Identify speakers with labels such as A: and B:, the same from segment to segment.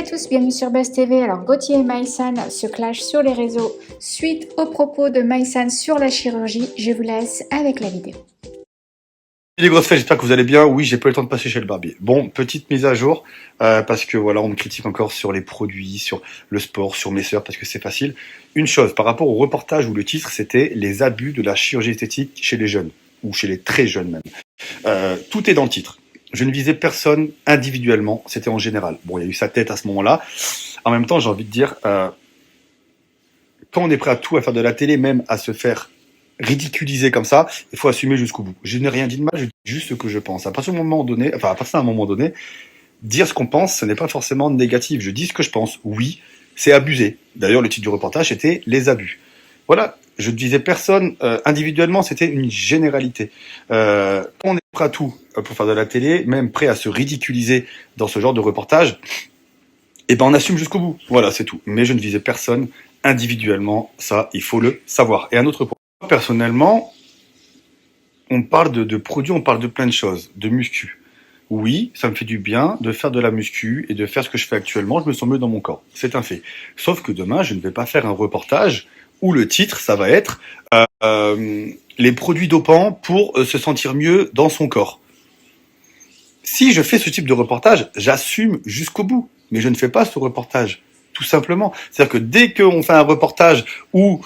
A: Bonjour à tous, bienvenue sur Buzz TV. Alors Gauthier et Maïsan se clashent sur les réseaux suite aux propos de Maïsan sur la chirurgie. Je vous laisse avec la vidéo.
B: Les grosses fêtes, j'espère que vous allez bien. Oui, j'ai pas eu le temps de passer chez le barbier. Bon, petite mise à jour, parce que voilà, on me critique encore sur les produits, sur le sport, sur mes sœurs, parce que c'est facile. Une chose, par rapport au reportage où le titre, c'était les abus de la chirurgie esthétique chez les jeunes, ou chez les très jeunes même. Tout est dans le titre. Je ne visais personne individuellement, c'était en général. Bon, il y a eu sa tête à ce moment-là. En même temps, j'ai envie de dire, quand on est prêt à tout, à faire de la télé, même à se faire ridiculiser comme ça, il faut assumer jusqu'au bout. Je n'ai rien dit de mal, je dis juste ce que je pense. À partir d'un moment donné, dire ce qu'on pense, ce n'est pas forcément négatif. Je dis ce que je pense. Oui, c'est abusé. D'ailleurs, le titre du reportage était les abus. Voilà, je ne disais personne individuellement, c'était une généralité. Quand on est prêt à tout pour faire de la télé, même prêt à se ridiculiser dans ce genre de reportage, eh ben on assume jusqu'au bout. Voilà, c'est tout. Mais je ne visais personne individuellement, ça, il faut le savoir. Et un autre point. Personnellement, on parle de produits, on parle de plein de choses, de muscu. Oui, ça me fait du bien de faire de la muscu et de faire ce que je fais actuellement, je me sens mieux dans mon corps. C'est un fait. Sauf que demain, je ne vais pas faire un reportage où le titre, ça va être les produits dopants pour se sentir mieux dans son corps. Si je fais ce type de reportage, j'assume jusqu'au bout. Mais je ne fais pas ce reportage. Tout simplement. C'est-à-dire que dès qu'on fait un reportage où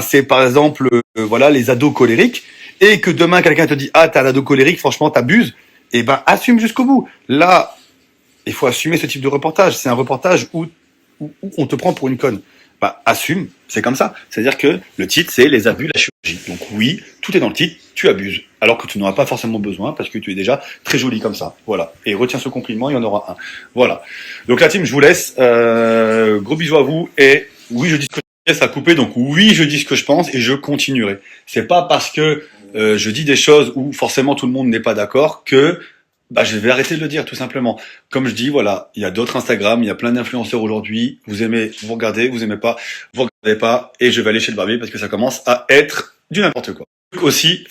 B: c'est par exemple voilà les ados colériques et que demain quelqu'un te dit ah t'es un ado colérique, franchement t'abuses, et assume jusqu'au bout. Là, il faut assumer ce type de reportage. C'est un reportage où on te prend pour une conne. Assume, c'est comme ça. C'est-à-dire que le titre, c'est les abus de la chirurgie. Donc oui, tout est dans le titre, tu abuses. Alors que tu n'auras pas forcément besoin parce que tu es déjà très jolie comme ça. Voilà. Et retiens ce compliment, il y en aura un. Voilà. Donc la team, je vous laisse. Gros bisous à vous. Et oui, je dis ce que je pense, ça a coupé. Donc oui, je dis ce que je pense et je continuerai. C'est pas parce que je dis des choses où forcément tout le monde n'est pas d'accord que je vais arrêter de le dire, tout simplement. Comme je dis, voilà, il y a d'autres Instagram, il y a plein d'influenceurs aujourd'hui. Vous aimez, vous regardez, vous aimez pas, vous regardez pas, et je vais aller chez le barbier parce que ça commence à être du n'importe quoi. Aussi,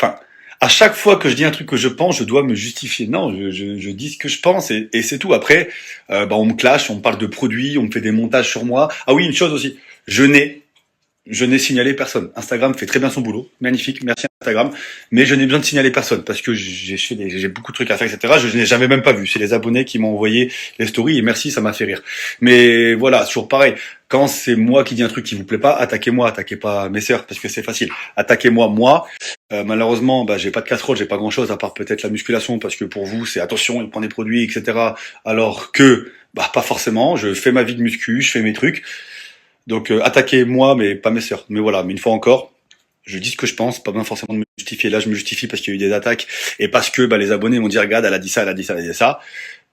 B: à chaque fois que je dis un truc que je pense, je dois me justifier. Non, je dis ce que je pense et c'est tout. Après, on me clash, on me parle de produits, on me fait des montages sur moi. Ah oui, une chose aussi, je n'ai signalé personne. Instagram fait très bien son boulot. Magnifique. Merci Instagram. Mais je n'ai besoin de signaler personne parce que j'ai beaucoup de trucs à faire, etc. Je n'ai jamais même pas vu. C'est les abonnés qui m'ont envoyé les stories et merci, ça m'a fait rire. Mais voilà, toujours pareil. Quand c'est moi qui dis un truc qui vous plaît pas, attaquez-moi, attaquez pas mes sœurs parce que c'est facile. Attaquez-moi, moi. Malheureusement, j'ai pas de casserole, j'ai pas grand chose à part peut-être la musculation parce que pour vous, c'est attention, il prend des produits, etc. Alors que, pas forcément. Je fais ma vie de muscu, je fais mes trucs. Donc attaquez moi, mais pas mes sœurs. Mais voilà, mais une fois encore, je dis ce que je pense, pas besoin forcément de me justifier. Là, je me justifie parce qu'il y a eu des attaques et parce que les abonnés m'ont dit regarde, elle a dit ça, elle a dit ça, elle a dit ça.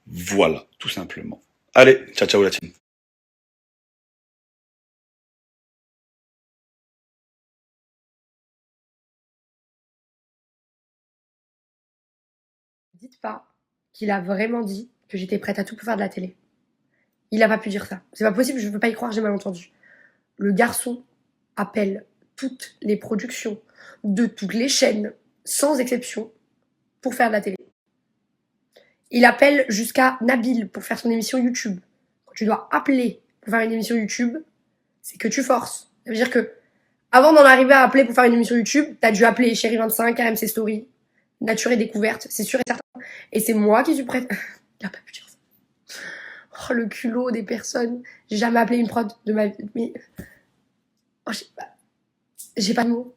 B: Voilà, tout simplement. Allez, ciao ciao la team.
C: Dites pas qu'il a vraiment dit que j'étais prête à tout pour faire de la télé. Il a pas pu dire ça. C'est pas possible, je veux pas y croire, j'ai mal entendu. Le garçon appelle toutes les productions de toutes les chaînes, sans exception, pour faire de la télé. Il appelle jusqu'à Nabil pour faire son émission YouTube. Quand tu dois appeler pour faire une émission YouTube, c'est que tu forces. Ça veut dire que, avant d'en arriver à appeler pour faire une émission YouTube, t'as dû appeler Chéri25, RMC Story, Nature et Découverte, c'est sûr et certain. Et c'est moi qui suis prête. Il a pas pu dire ça. Oh, le culot des personnes. J'ai jamais appelé une prod de ma vie. Mais. Oh, j'ai pas de mots.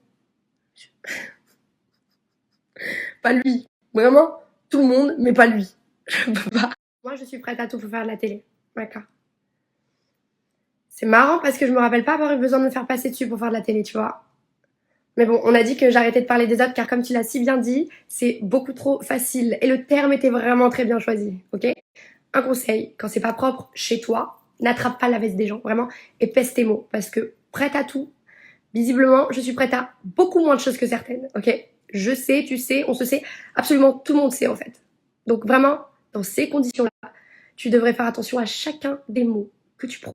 C: Pas lui. Vraiment, tout le monde, mais pas lui. Je peux pas. Moi, je suis prête à tout pour faire de la télé. D'accord. C'est marrant parce que je me rappelle pas avoir eu besoin de me faire passer dessus pour faire de la télé, tu vois. Mais bon, on a dit que j'arrêtais de parler des autres car comme tu l'as si bien dit, c'est beaucoup trop facile. Et le terme était vraiment très bien choisi, ok? Un conseil, quand c'est pas propre chez toi, n'attrape pas la veste des gens, vraiment, et pèse tes mots. Parce que prête à tout, visiblement, je suis prête à beaucoup moins de choses que certaines, ok? Je sais, tu sais, on se sait, absolument tout le monde sait en fait. Donc vraiment, dans ces conditions-là, tu devrais faire attention à chacun des mots que tu prends.